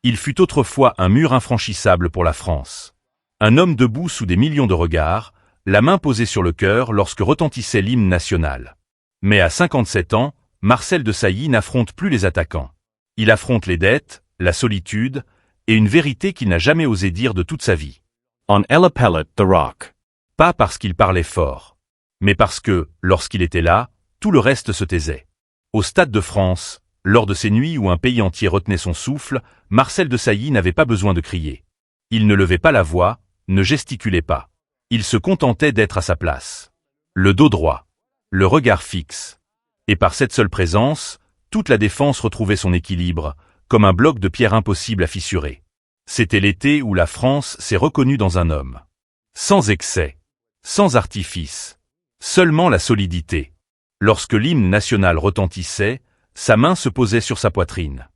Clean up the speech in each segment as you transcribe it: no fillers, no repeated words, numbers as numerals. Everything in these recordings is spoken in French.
Il fut autrefois un mur infranchissable pour la France. Un homme debout sous des millions de regards, la main posée sur le cœur lorsque retentissait l'hymne national. Mais à 57 ans, Marcel Desailly n'affronte plus les attaquants. Il affronte les dettes, la solitude, et une vérité qu'il n'a jamais osé dire de toute sa vie. On Ella Pellet, The Rock. Pas parce qu'il parlait fort, mais parce que, lorsqu'il était là, tout le reste se taisait. Au Stade de France, lors de ces nuits où un pays entier retenait son souffle, Marcel Desailly n'avait pas besoin de crier. Il ne levait pas la voix, ne gesticulait pas. Il se contentait d'être à sa place. Le dos droit, le regard fixe. Et par cette seule présence, toute la défense retrouvait son équilibre, comme un bloc de pierre impossible à fissurer. C'était l'été où la France s'est reconnue dans un homme. Sans excès, sans artifice, seulement la solidité. Lorsque l'hymne national retentissait, sa main se posait sur sa poitrine.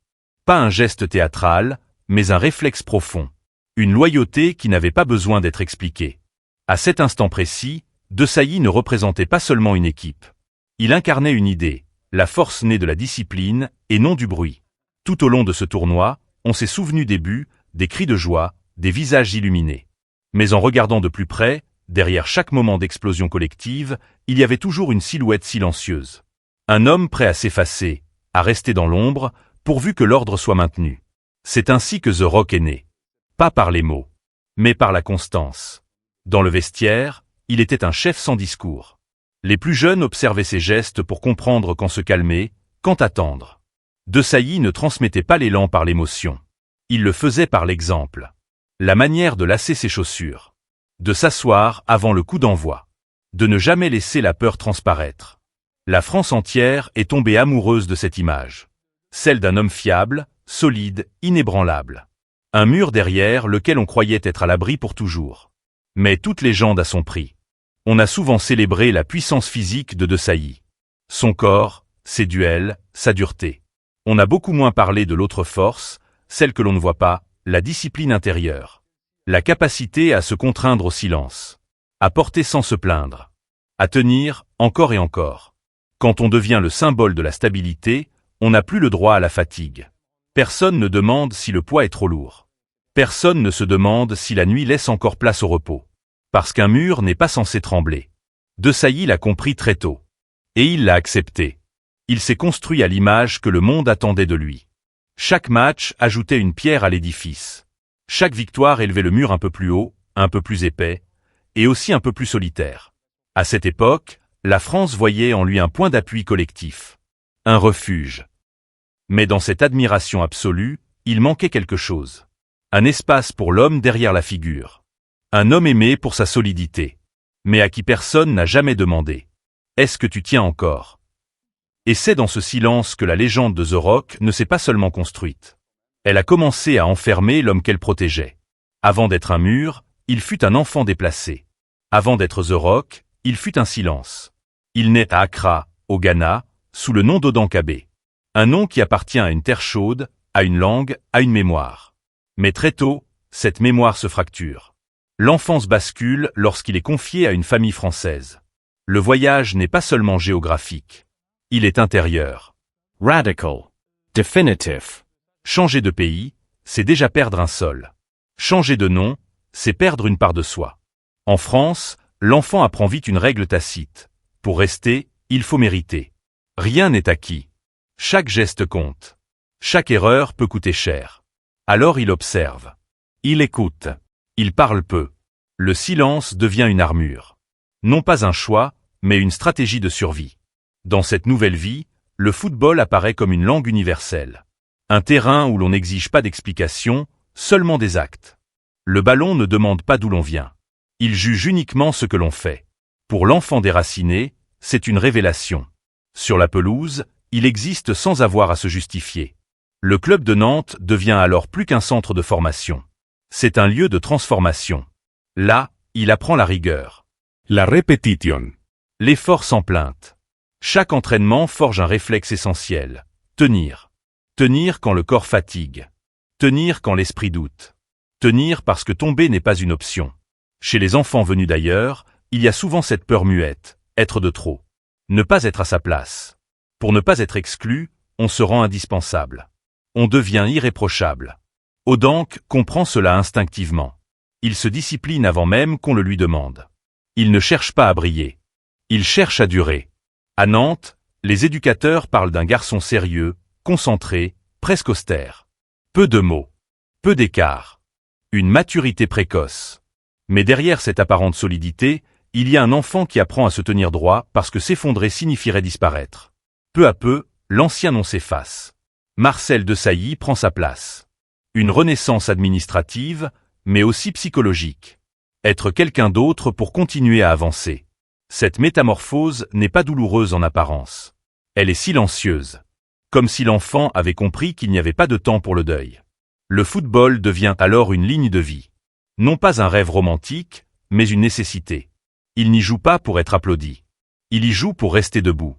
Pas un geste théâtral, mais un réflexe profond. Une loyauté qui n'avait pas besoin d'être expliquée. À cet instant précis, Desailly ne représentait pas seulement une équipe. Il incarnait une idée, la force née de la discipline et non du bruit. Tout au long de ce tournoi, on s'est souvenu des buts, des cris de joie, des visages illuminés. Mais en regardant de plus près, derrière chaque moment d'explosion collective, il y avait toujours une silhouette silencieuse. Un homme prêt à s'effacer, à rester dans l'ombre, pourvu que l'ordre soit maintenu. C'est ainsi que The Rock est né. Pas par les mots, mais par la constance. Dans le vestiaire, il était un chef sans discours. Les plus jeunes observaient ses gestes pour comprendre quand se calmer, quand attendre. Desailly ne transmettait pas l'élan par l'émotion. Il le faisait par l'exemple. La manière de lasser ses chaussures. De s'asseoir avant le coup d'envoi. De ne jamais laisser la peur transparaître. La France entière est tombée amoureuse de cette image. Celle d'un homme fiable, solide, inébranlable. Un mur derrière lequel on croyait être à l'abri pour toujours. Mais toute légende a son prix. On a souvent célébré la puissance physique de Desailly. Son corps, ses duels, sa dureté. On a beaucoup moins parlé de l'autre force, celle que l'on ne voit pas, la discipline intérieure. La capacité à se contraindre au silence. À porter sans se plaindre. À tenir, encore et encore. Quand on devient le symbole de la stabilité, on n'a plus le droit à la fatigue. Personne ne demande si le poids est trop lourd. Personne ne se demande si la nuit laisse encore place au repos. Parce qu'un mur n'est pas censé trembler. Desailly l'a compris très tôt. Et il l'a accepté. Il s'est construit à l'image que le monde attendait de lui. Chaque match ajoutait une pierre à l'édifice. Chaque victoire élevait le mur un peu plus haut, un peu plus épais, et aussi un peu plus solitaire. À cette époque, la France voyait en lui un point d'appui collectif. Un refuge. Mais dans cette admiration absolue, il manquait quelque chose. Un espace pour l'homme derrière la figure. Un homme aimé pour sa solidité. Mais à qui personne n'a jamais demandé. Est-ce que tu tiens encore? Et c'est dans ce silence que la légende de The Rock ne s'est pas seulement construite. Elle a commencé à enfermer l'homme qu'elle protégeait. Avant d'être un mur, il fut un enfant déplacé. Avant d'être The Rock, il fut un silence. Il naît à Accra, au Ghana, sous le nom d'Odankabé. Un nom qui appartient à une terre chaude, à une langue, à une mémoire. Mais très tôt, cette mémoire se fracture. L'enfance bascule lorsqu'il est confié à une famille française. Le voyage n'est pas seulement géographique. Il est intérieur. Radical. Definitive. Changer de pays, c'est déjà perdre un sol. Changer de nom, c'est perdre une part de soi. En France, l'enfant apprend vite une règle tacite. Pour rester, il faut mériter. Rien n'est acquis. Chaque geste compte. Chaque erreur peut coûter cher. Alors il observe. Il écoute. Il parle peu. Le silence devient une armure. Non pas un choix, mais une stratégie de survie. Dans cette nouvelle vie, le football apparaît comme une langue universelle. Un terrain où l'on n'exige pas d'explications, seulement des actes. Le ballon ne demande pas d'où l'on vient. Il juge uniquement ce que l'on fait. Pour l'enfant déraciné, c'est une révélation. Sur la pelouse, il existe sans avoir à se justifier. Le club de Nantes devient alors plus qu'un centre de formation. C'est un lieu de transformation. Là, il apprend la rigueur. La répétition. L'effort sans plainte. Chaque entraînement forge un réflexe essentiel. Tenir. Tenir quand le corps fatigue. Tenir quand l'esprit doute. Tenir parce que tomber n'est pas une option. Chez les enfants venus d'ailleurs, il y a souvent cette peur muette, être de trop. Ne pas être à sa place. Pour ne pas être exclu, on se rend indispensable. On devient irréprochable. Odank comprend cela instinctivement. Il se discipline avant même qu'on le lui demande. Il ne cherche pas à briller. Il cherche à durer. À Nantes, les éducateurs parlent d'un garçon sérieux, concentré, presque austère. Peu de mots. Peu d'écart. Une maturité précoce. Mais derrière cette apparente solidité, il y a un enfant qui apprend à se tenir droit parce que s'effondrer signifierait disparaître. Peu à peu, l'ancien nom s'efface. Marcel Desailly prend sa place. Une renaissance administrative, mais aussi psychologique. Être quelqu'un d'autre pour continuer à avancer. Cette métamorphose n'est pas douloureuse en apparence. Elle est silencieuse. Comme si l'enfant avait compris qu'il n'y avait pas de temps pour le deuil. Le football devient alors une ligne de vie. Non pas un rêve romantique, mais une nécessité. Il n'y joue pas pour être applaudi. Il y joue pour rester debout.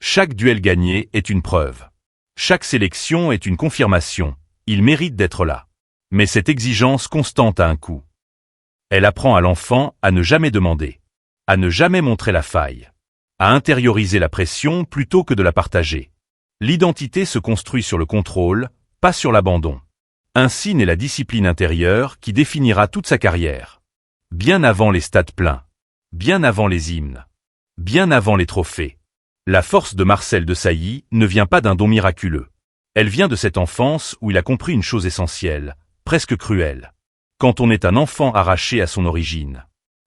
Chaque duel gagné est une preuve. Chaque sélection est une confirmation. Il mérite d'être là. Mais cette exigence constante a un coût. Elle apprend à l'enfant à ne jamais demander, à ne jamais montrer la faille, à intérioriser la pression plutôt que de la partager. L'identité se construit sur le contrôle, pas sur l'abandon. Ainsi naît la discipline intérieure qui définira toute sa carrière. Bien avant les stades pleins, bien avant les hymnes, bien avant les trophées. La force de Marcel Desailly ne vient pas d'un don miraculeux. Elle vient de cette enfance où il a compris une chose essentielle, presque cruelle. Quand on est un enfant arraché à son origine,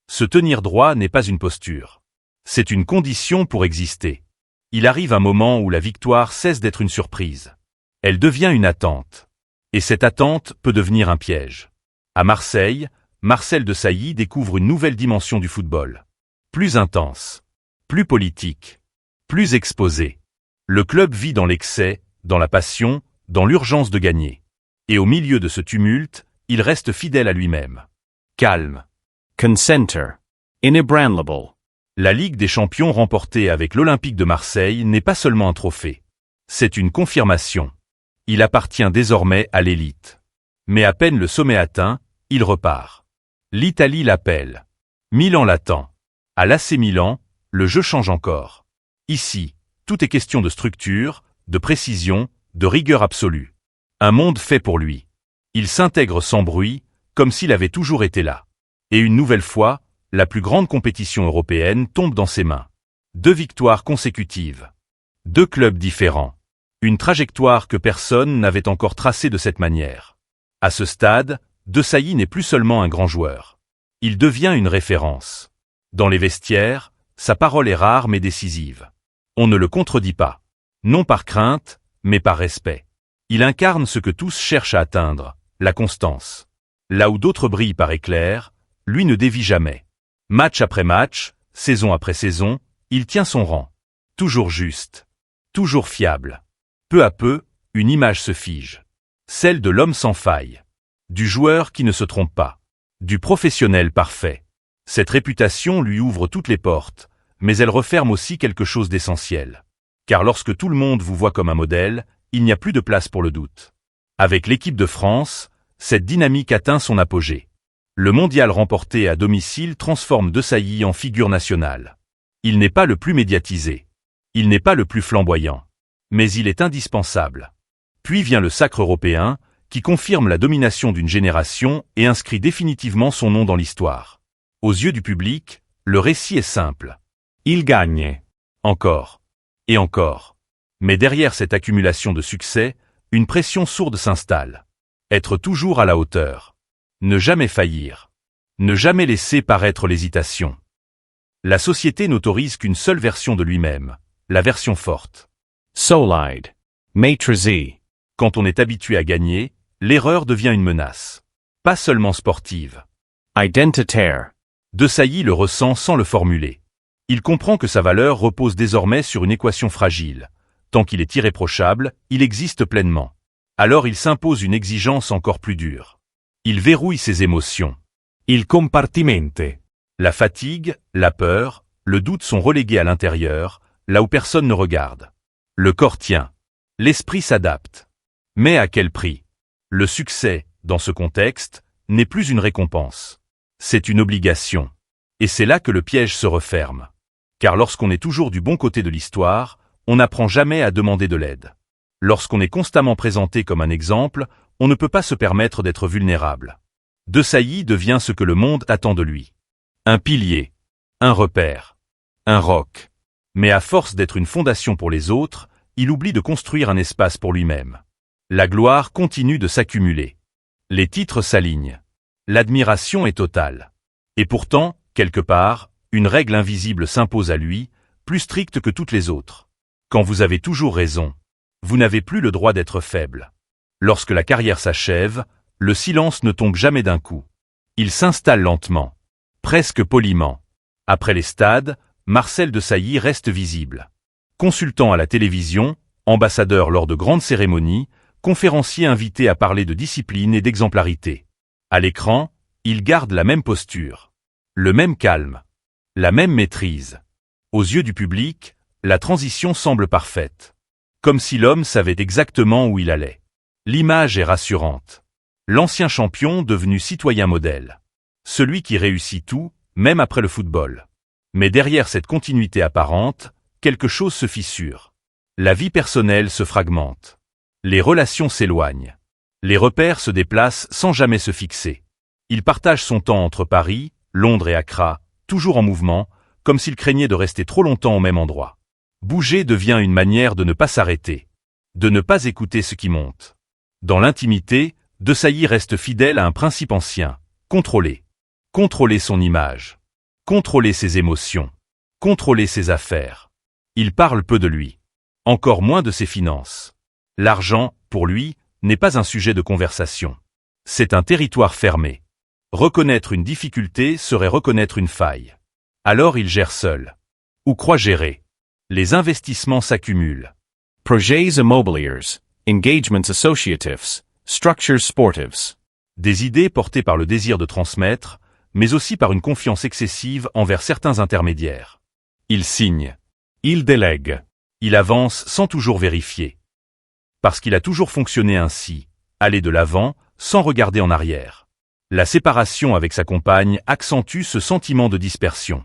se tenir droit n'est pas une posture. C'est une condition pour exister. Il arrive un moment où la victoire cesse d'être une surprise. Elle devient une attente. Et cette attente peut devenir un piège. À Marseille, Marcel Desailly découvre une nouvelle dimension du football. Plus intense, plus politique, plus exposée. Le club vit dans l'excès, dans la passion, dans l'urgence de gagner. Et au milieu de ce tumulte, il reste fidèle à lui-même. Calme. Concenter. Inébranlable. La Ligue des Champions remportée avec l'Olympique de Marseille n'est pas seulement un trophée. C'est une confirmation. Il appartient désormais à l'élite. Mais à peine le sommet atteint, il repart. L'Italie l'appelle. Milan l'attend. À l'AC Milan, le jeu change encore. Ici, tout est question de structure, de précision, de rigueur absolue. Un monde fait pour lui. Il s'intègre sans bruit, comme s'il avait toujours été là. Et une nouvelle fois, la plus grande compétition européenne tombe dans ses mains. 2 victoires consécutives. 2 clubs différents. Une trajectoire que personne n'avait encore tracée de cette manière. À ce stade, Desailly n'est plus seulement un grand joueur. Il devient une référence. Dans les vestiaires, sa parole est rare mais décisive. On ne le contredit pas. Non par crainte, mais par respect. Il incarne ce que tous cherchent à atteindre, la constance. Là où d'autres brillent par éclairs, lui ne dévie jamais. Match après match, saison après saison, il tient son rang. Toujours juste. Toujours fiable. Peu à peu, une image se fige. Celle de l'homme sans faille. Du joueur qui ne se trompe pas. Du professionnel parfait. Cette réputation lui ouvre toutes les portes, mais elle referme aussi quelque chose d'essentiel. Car lorsque tout le monde vous voit comme un modèle, il n'y a plus de place pour le doute. Avec l'équipe de France, cette dynamique atteint son apogée. Le mondial remporté à domicile transforme Desailly en figure nationale. Il n'est pas le plus médiatisé. Il n'est pas le plus flamboyant. Mais il est indispensable. Puis vient le sacre européen, qui confirme la domination d'une génération et inscrit définitivement son nom dans l'histoire. Aux yeux du public, le récit est simple. Il gagne. Encore. Et encore. Mais derrière cette accumulation de succès, une pression sourde s'installe. Être toujours à la hauteur. Ne jamais faillir. Ne jamais laisser paraître l'hésitation. La société n'autorise qu'une seule version de lui-même, la version forte. Solide. Maîtrisé. Quand on est habitué à gagner, l'erreur devient une menace. Pas seulement sportive. Identitaire. Desailly le ressent sans le formuler. Il comprend que sa valeur repose désormais sur une équation fragile. Tant qu'il est irréprochable, il existe pleinement. Alors il s'impose une exigence encore plus dure. Il verrouille ses émotions. Il compartimente. La fatigue, la peur, le doute sont relégués à l'intérieur, là où personne ne regarde. Le corps tient. L'esprit s'adapte. Mais à quel prix? Le succès, dans ce contexte, n'est plus une récompense. C'est une obligation. Et c'est là que le piège se referme. Car lorsqu'on est toujours du bon côté de l'histoire, on n'apprend jamais à demander de l'aide. Lorsqu'on est constamment présenté comme un exemple, On ne peut pas se permettre d'être vulnérable. Desailly devient ce que le monde attend de lui. Un pilier, un repère, un roc. Mais à force d'être une fondation pour les autres, il oublie de construire un espace pour lui-même. La gloire continue de s'accumuler. Les titres s'alignent. L'admiration est totale. Et pourtant, quelque part, une règle invisible s'impose à lui, plus stricte que toutes les autres. Quand vous avez toujours raison, vous n'avez plus le droit d'être faible. Lorsque la carrière s'achève, le silence ne tombe jamais d'un coup. Il s'installe lentement, presque poliment. Après les stades, Marcel Desailly reste visible. Consultant à la télévision, ambassadeur lors de grandes cérémonies, conférencier invité à parler de discipline et d'exemplarité. À l'écran, il garde la même posture, le même calme, la même maîtrise. Aux yeux du public, la transition semble parfaite. Comme si l'homme savait exactement où il allait. L'image est rassurante. L'ancien champion devenu citoyen modèle. Celui qui réussit tout, même après le football. Mais derrière cette continuité apparente, quelque chose se fissure. La vie personnelle se fragmente. Les relations s'éloignent. Les repères se déplacent sans jamais se fixer. Il partage son temps entre Paris, Londres et Accra, toujours en mouvement, comme s'il craignait de rester trop longtemps au même endroit. Bouger devient une manière de ne pas s'arrêter, de ne pas écouter ce qui monte. Dans l'intimité, Desailly reste fidèle à un principe ancien, contrôler. Contrôler son image. Contrôler ses émotions. Contrôler ses affaires. Il parle peu de lui. Encore moins de ses finances. L'argent, pour lui, n'est pas un sujet de conversation. C'est un territoire fermé. Reconnaître une difficulté serait reconnaître une faille. Alors il gère seul. Ou croit gérer. Les investissements s'accumulent. Projets immobiliers, engagements associatifs, structures sportives. Des idées portées par le désir de transmettre, mais aussi par une confiance excessive envers certains intermédiaires. Il signe. Il délègue. Il avance sans toujours vérifier. Parce qu'il a toujours fonctionné ainsi, aller de l'avant, sans regarder en arrière. La séparation avec sa compagne accentue ce sentiment de dispersion.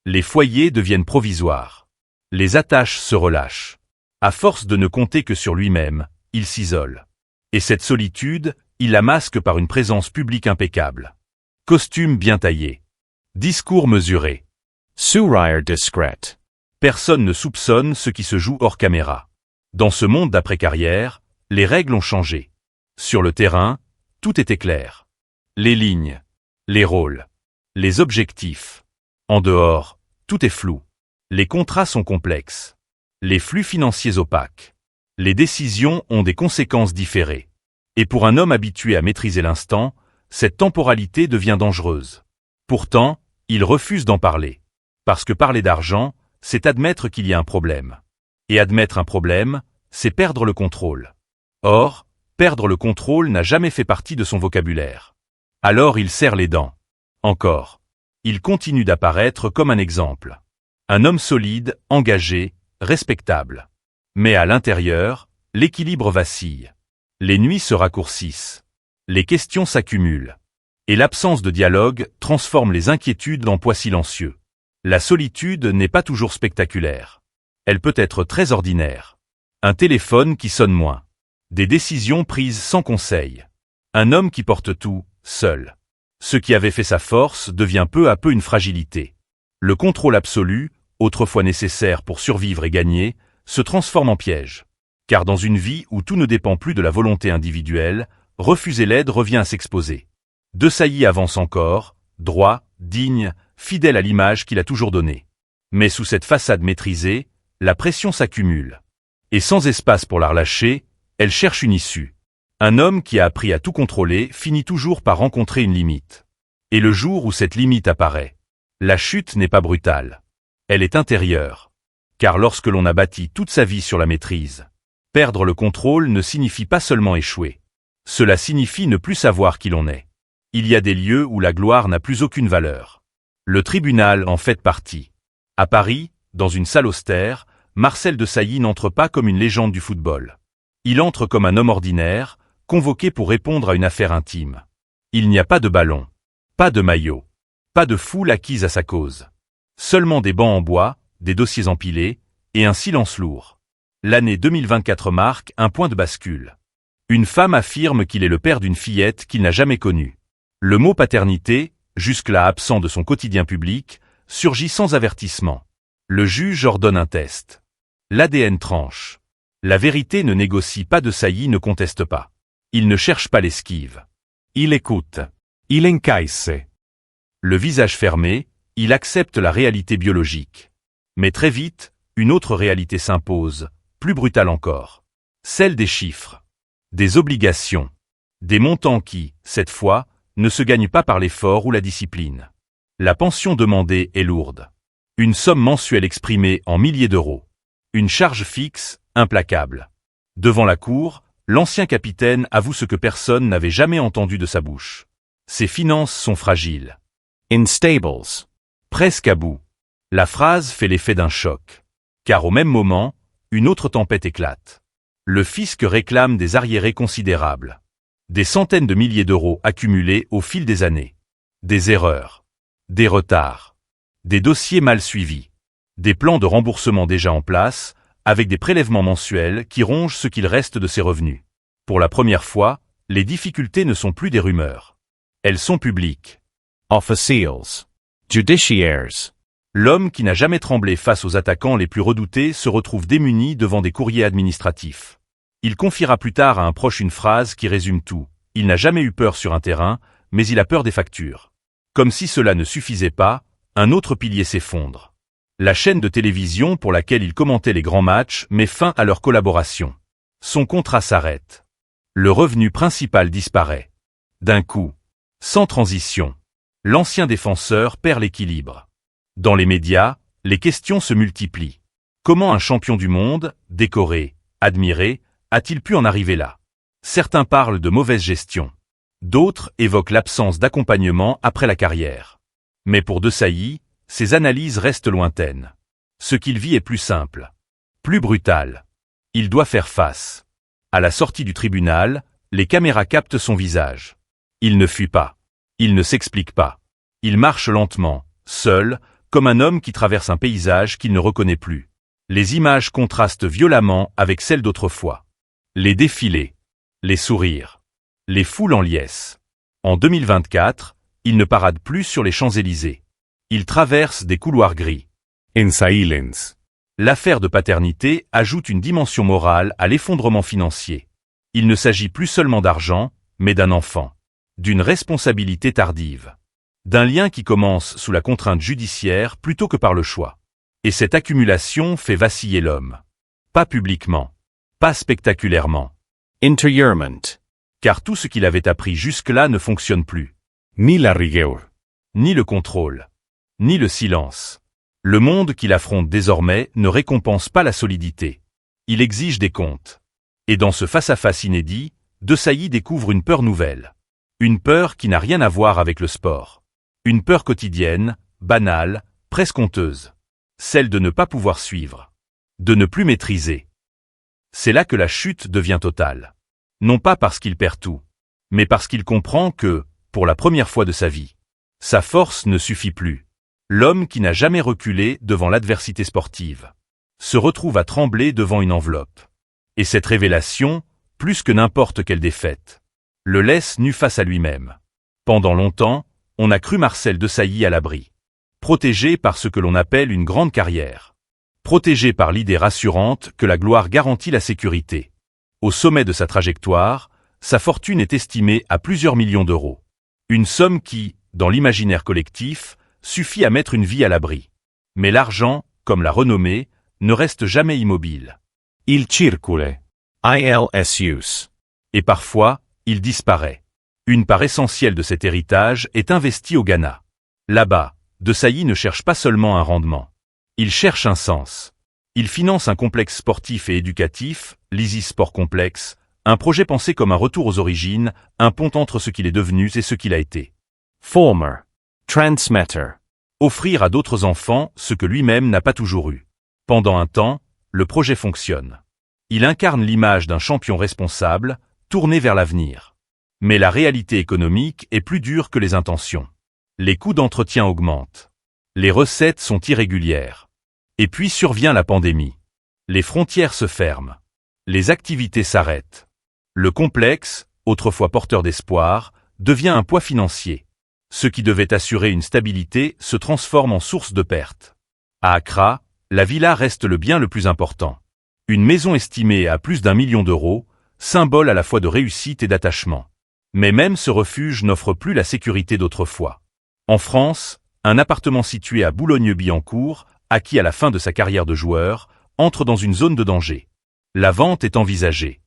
Les foyers deviennent provisoires. Les attaches se relâchent. À force de ne compter que sur lui-même, il s'isole. Et cette solitude, il la masque par une présence publique impeccable. Costume bien taillé. Discours mesuré. Sourire discret. Personne ne soupçonne ce qui se joue hors caméra. Dans ce monde d'après-carrière, les règles ont changé. Sur le terrain, tout était clair. Les lignes, les rôles, les objectifs. En dehors, tout est flou. Les contrats sont complexes. Les flux financiers opaques. Les décisions ont des conséquences différées. Et pour un homme habitué à maîtriser l'instant, cette temporalité devient dangereuse. Pourtant, il refuse d'en parler. Parce que parler d'argent, c'est admettre qu'il y a un problème. Et admettre un problème, c'est perdre le contrôle. Or, perdre le contrôle n'a jamais fait partie de son vocabulaire. Alors il serre les dents. Encore. Il continue d'apparaître comme un exemple. Un homme solide, engagé, respectable. Mais à l'intérieur, l'équilibre vacille. Les nuits se raccourcissent. Les questions s'accumulent. Et l'absence de dialogue transforme les inquiétudes en poids silencieux. La solitude n'est pas toujours spectaculaire. Elle peut être très ordinaire. Un téléphone qui sonne moins. Des décisions prises sans conseil. Un homme qui porte tout, seul. Ce qui avait fait sa force devient peu à peu une fragilité. Le contrôle absolu, autrefois nécessaire pour survivre et gagner, se transforme en piège. Car dans une vie où tout ne dépend plus de la volonté individuelle, refuser l'aide revient à s'exposer. Desailly avance encore, droit, digne, fidèle à l'image qu'il a toujours donnée. Mais sous cette façade maîtrisée, la pression s'accumule. Et sans espace pour la relâcher, elle cherche une issue. Un homme qui a appris à tout contrôler finit toujours par rencontrer une limite. Et le jour où cette limite apparaît, la chute n'est pas brutale. Elle est intérieure. Car lorsque l'on a bâti toute sa vie sur la maîtrise, perdre le contrôle ne signifie pas seulement échouer. Cela signifie ne plus savoir qui l'on est. Il y a des lieux où la gloire n'a plus aucune valeur. Le tribunal en fait partie. À Paris, dans une salle austère, Marcel Desailly n'entre pas comme une légende du football. Il entre comme un homme ordinaire, convoqué pour répondre à une affaire intime. Il n'y a pas de ballon, pas de maillot, pas de foule acquise à sa cause. Seulement des bancs en bois, des dossiers empilés, et un silence lourd. L'année 2024 marque un point de bascule. Une femme affirme qu'il est le père d'une fillette qu'il n'a jamais connue. Le mot paternité, jusque-là absent de son quotidien public, surgit sans avertissement. Le juge ordonne un test. L'ADN tranche. La vérité ne négocie pas, de Sailly ne conteste pas. Il ne cherche pas l'esquive. Il écoute. Il encaisse. Le visage fermé, il accepte la réalité biologique. Mais très vite, une autre réalité s'impose, plus brutale encore. Celle des chiffres. Des obligations. Des montants qui, cette fois, ne se gagnent pas par l'effort ou la discipline. La pension demandée est lourde. Une somme mensuelle exprimée en milliers d'euros. Une charge fixe, implacable. Devant la cour, l'ancien capitaine avoue ce que personne n'avait jamais entendu de sa bouche. Ses finances sont fragiles. Instables. Presque à bout. La phrase fait l'effet d'un choc. Car au même moment, une autre tempête éclate. Le fisc réclame des arriérés considérables. Des centaines de milliers d'euros accumulés au fil des années. Des erreurs. Des retards. Des dossiers mal suivis. Des plans de remboursement déjà en place, avec des prélèvements mensuels qui rongent ce qu'il reste de ses revenus. Pour la première fois, les difficultés ne sont plus des rumeurs. Elles sont publiques. Officials. Judiciaires. L'homme qui n'a jamais tremblé face aux attaquants les plus redoutés se retrouve démuni devant des courriers administratifs. Il confiera plus tard à un proche une phrase qui résume tout. Il n'a jamais eu peur sur un terrain, mais il a peur des factures. Comme si cela ne suffisait pas, un autre pilier s'effondre. La chaîne de télévision pour laquelle il commentait les grands matchs met fin à leur collaboration. Son contrat s'arrête. Le revenu principal disparaît. D'un coup. Sans transition. L'ancien défenseur perd l'équilibre. Dans les médias, les questions se multiplient. Comment un champion du monde, décoré, admiré, a-t-il pu en arriver là? Certains parlent de mauvaise gestion. D'autres évoquent l'absence d'accompagnement après la carrière. Mais pour De Sailly, ces analyses restent lointaines. Ce qu'il vit est plus simple. Plus brutal. Il doit faire face. À la sortie du tribunal, les caméras captent son visage. Il ne fuit pas. Il ne s'explique pas. Il marche lentement, seul, comme un homme qui traverse un paysage qu'il ne reconnaît plus. Les images contrastent violemment avec celles d'autrefois. Les défilés. Les sourires. Les foules en liesse. En 2024, il ne parade plus sur les Champs-Élysées. Il traverse des couloirs gris. In silence. L'affaire de paternité ajoute une dimension morale à l'effondrement financier. Il ne s'agit plus seulement d'argent, mais d'un enfant. D'une responsabilité tardive. D'un lien qui commence sous la contrainte judiciaire plutôt que par le choix. Et cette accumulation fait vaciller l'homme. Pas publiquement. Pas spectaculairement. Interment. Car tout ce qu'il avait appris jusque-là ne fonctionne plus. Ni la rigueur. Ni le contrôle. Ni le silence. Le monde qu'il affronte désormais ne récompense pas la solidité. Il exige des comptes. Et dans ce face-à-face inédit, De Sailly découvre une peur nouvelle. Une peur qui n'a rien à voir avec le sport. Une peur quotidienne, banale, presque honteuse. Celle de ne pas pouvoir suivre. De ne plus maîtriser. C'est là que la chute devient totale. Non pas parce qu'il perd tout, mais parce qu'il comprend que, pour la première fois de sa vie, sa force ne suffit plus. L'homme qui n'a jamais reculé devant l'adversité sportive se retrouve à trembler devant une enveloppe. Et cette révélation, plus que n'importe quelle défaite, le laisse nu face à lui-même. Pendant longtemps, on a cru Marcel De Sailly à l'abri. Protégé par ce que l'on appelle une grande carrière. Protégé par l'idée rassurante que la gloire garantit la sécurité. Au sommet de sa trajectoire, sa fortune est estimée à plusieurs millions d'euros. Une somme qui, dans l'imaginaire collectif, suffit à mettre une vie à l'abri. Mais l'argent, comme la renommée, ne reste jamais immobile. Il circule. ILSUS. Et parfois, il disparaît. Une part essentielle de cet héritage est investie au Ghana. Là-bas, De Sailly ne cherche pas seulement un rendement. Il cherche un sens. Il finance un complexe sportif et éducatif, l'Easy Sport Complex, un projet pensé comme un retour aux origines, un pont entre ce qu'il est devenu et ce qu'il a été. Former. Transmitter. Offrir à d'autres enfants ce que lui-même n'a pas toujours eu. Pendant un temps, le projet fonctionne. Il incarne l'image d'un champion responsable, tourné vers l'avenir. Mais la réalité économique est plus dure que les intentions. Les coûts d'entretien augmentent. Les recettes sont irrégulières. Et puis survient la pandémie. Les frontières se ferment. Les activités s'arrêtent. Le complexe, autrefois porteur d'espoir, devient un poids financier. Ce qui devait assurer une stabilité se transforme en source de pertes. À Accra, la villa reste le bien le plus important. Une maison estimée à plus d'1 million d'euros, symbole à la fois de réussite et d'attachement. Mais même ce refuge n'offre plus la sécurité d'autrefois. En France, un appartement situé à Boulogne-Billancourt, acquis à la fin de sa carrière de joueur, entre dans une zone de danger. La vente est envisagée.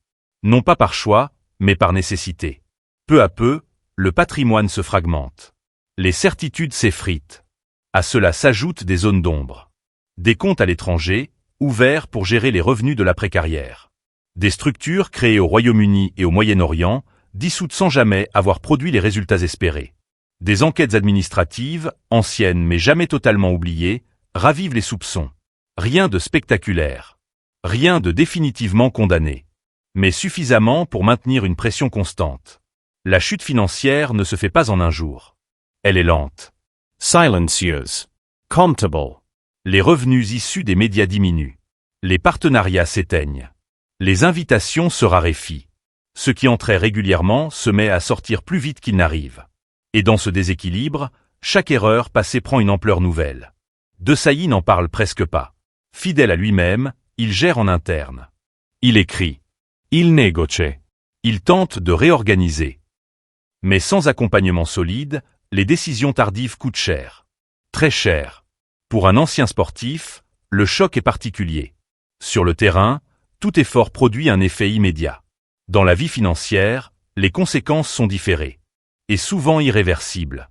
Non pas par choix, mais par nécessité. Peu à peu, le patrimoine se fragmente. Les certitudes s'effritent. À cela s'ajoutent des zones d'ombre. Des comptes à l'étranger, ouverts pour gérer les revenus de l'après-carrière. Des structures créées au Royaume-Uni et au Moyen-Orient, dissoutes sans jamais avoir produit les résultats espérés. Des enquêtes administratives, anciennes mais jamais totalement oubliées, ravivent les soupçons. Rien de spectaculaire. Rien de définitivement condamné. Mais suffisamment pour maintenir une pression constante. La chute financière ne se fait pas en un jour. Elle est lente. Silencieuse. Comptable. Les revenus issus des médias diminuent. Les partenariats s'éteignent. Les invitations se raréfient. Ce qui entrait régulièrement se met à sortir plus vite qu'il n'arrive. Et dans ce déséquilibre, chaque erreur passée prend une ampleur nouvelle. Desailly n'en parle presque pas. Fidèle à lui-même, il gère en interne. Il écrit. Il négocie. Il tente de réorganiser. Mais sans accompagnement solide, les décisions tardives coûtent cher. Très cher. Pour un ancien sportif, le choc est particulier. Sur le terrain, tout effort produit un effet immédiat. Dans la vie financière, les conséquences sont différées. Et souvent irréversibles.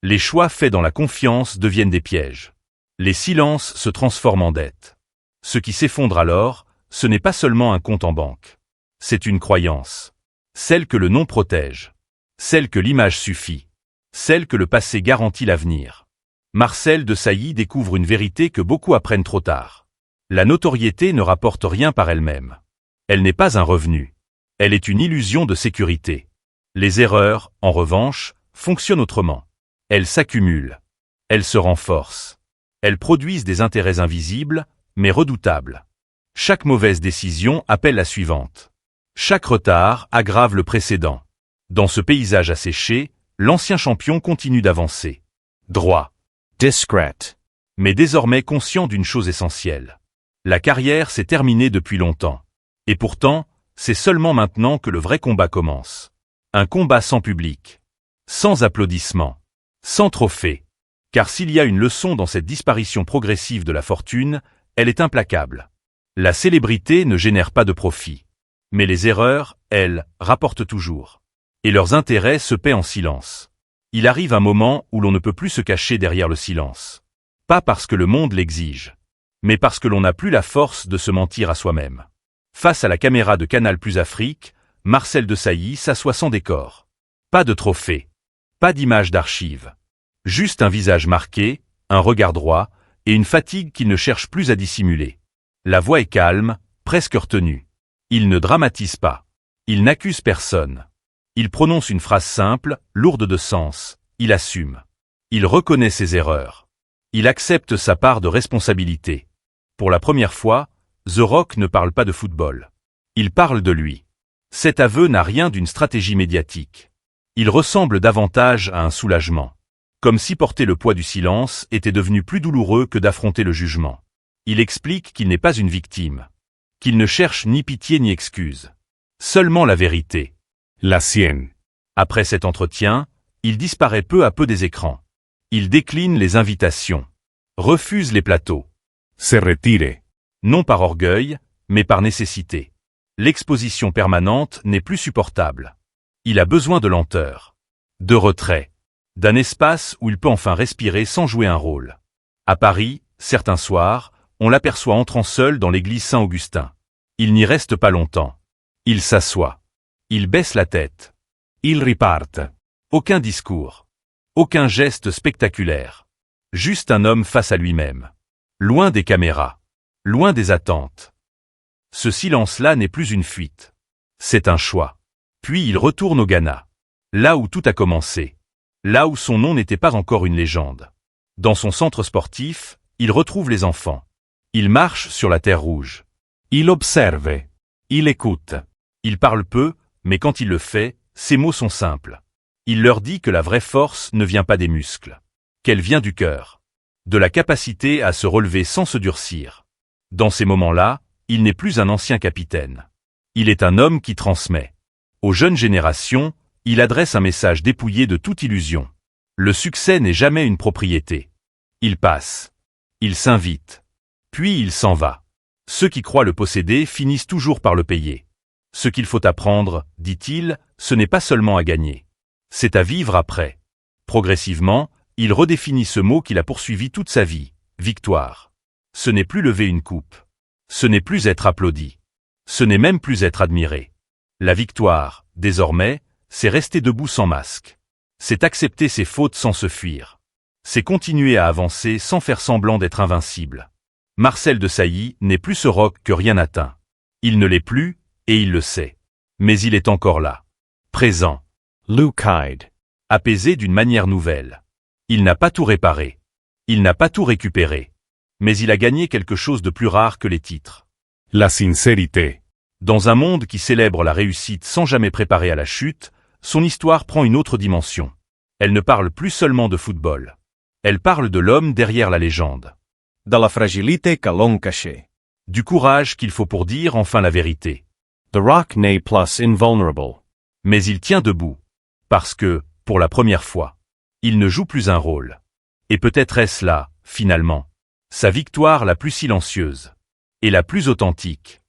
Les choix faits dans la confiance deviennent des pièges. Les silences se transforment en dettes. Ce qui s'effondre alors, ce n'est pas seulement un compte en banque. C'est une croyance. Celle que le nom protège. Celle que l'image suffit. Celle que le passé garantit l'avenir. Marcel Desailly découvre une vérité que beaucoup apprennent trop tard. La notoriété ne rapporte rien par elle-même. Elle n'est pas un revenu. Elle est une illusion de sécurité. Les erreurs, en revanche, fonctionnent autrement. Elles s'accumulent. Elles se renforcent. Elles produisent des intérêts invisibles, mais redoutables. Chaque mauvaise décision appelle la suivante. Chaque retard aggrave le précédent. Dans ce paysage asséché, l'ancien champion continue d'avancer. Droit. Discret. Mais désormais conscient d'une chose essentielle. La carrière s'est terminée depuis longtemps. Et pourtant, c'est seulement maintenant que le vrai combat commence. Un combat sans public. Sans applaudissements. Sans trophée. Car s'il y a une leçon dans cette disparition progressive de la fortune, elle est implacable. La célébrité ne génère pas de profit. Mais les erreurs, elles, rapportent toujours. Et leurs intérêts se paient en silence. Il arrive un moment où l'on ne peut plus se cacher derrière le silence. Pas parce que le monde l'exige, mais parce que l'on n'a plus la force de se mentir à soi-même. Face à la caméra de Canal+ Afrique, Marcel Desailly s'assoit sans décor. Pas de trophée. Pas d'image d'archive. Juste un visage marqué, un regard droit, et une fatigue qu'il ne cherche plus à dissimuler. La voix est calme, presque retenue. Il ne dramatise pas. Il n'accuse personne. Il prononce une phrase simple, lourde de sens. Il assume. Il reconnaît ses erreurs. Il accepte sa part de responsabilité. Pour la première fois, The Rock ne parle pas de football. Il parle de lui. Cet aveu n'a rien d'une stratégie médiatique. Il ressemble davantage à un soulagement. Comme si porter le poids du silence était devenu plus douloureux que d'affronter le jugement. Il explique qu'il n'est pas une victime. Qu'il ne cherche ni pitié ni excuse. Seulement la vérité. La sienne. Après cet entretien, il disparaît peu à peu des écrans. Il décline les invitations. Refuse les plateaux. Se retire. Non par orgueil, mais par nécessité. L'exposition permanente n'est plus supportable. Il a besoin de lenteur. De retrait. D'un espace où il peut enfin respirer sans jouer un rôle. À Paris, certains soirs, on l'aperçoit entrant seul dans l'église Saint-Augustin. Il n'y reste pas longtemps. Il s'assoit. Il baisse la tête. Il riparte. Aucun discours. Aucun geste spectaculaire. Juste un homme face à lui-même. Loin des caméras. Loin des attentes. Ce silence-là n'est plus une fuite. C'est un choix. Puis il retourne au Ghana. Là où tout a commencé. Là où son nom n'était pas encore une légende. Dans son centre sportif, il retrouve les enfants. Il marche sur la terre rouge. Il observe. Il écoute. Il parle peu, Mais quand il le fait, ses mots sont simples. Il leur dit que la vraie force ne vient pas des muscles, qu'elle vient du cœur, de la capacité à se relever sans se durcir. Dans ces moments-là, il n'est plus un ancien capitaine. Il est un homme qui transmet. Aux jeunes générations, il adresse un message dépouillé de toute illusion. Le succès n'est jamais une propriété. Il passe. Il s'invite. Puis il s'en va. Ceux qui croient le posséder finissent toujours par le payer. Ce qu'il faut apprendre, dit-il, ce n'est pas seulement à gagner. C'est à vivre après. Progressivement, il redéfinit ce mot qu'il a poursuivi toute sa vie, victoire. Ce n'est plus lever une coupe. Ce n'est plus être applaudi. Ce n'est même plus être admiré. La victoire, désormais, c'est rester debout sans masque. C'est accepter ses fautes sans se fuir. C'est continuer à avancer sans faire semblant d'être invincible. Marcel Desailly n'est plus ce roc que rien n'atteint. Il ne l'est plus, et il le sait. Mais il est encore là. Présent. Lucide. Apaisé d'une manière nouvelle. Il n'a pas tout réparé. Il n'a pas tout récupéré. Mais il a gagné quelque chose de plus rare que les titres. La sincérité. Dans un monde qui célèbre la réussite sans jamais préparer à la chute, son histoire prend une autre dimension. Elle ne parle plus seulement de football. Elle parle de l'homme derrière la légende. De la fragilité que l'on cachait. Du courage qu'il faut pour dire enfin la vérité. The rock n'est plus invulnerable. Mais il tient debout. Parce que, pour la première fois, il ne joue plus un rôle. Et peut-être est-ce là, finalement, sa victoire la plus silencieuse. Et la plus authentique.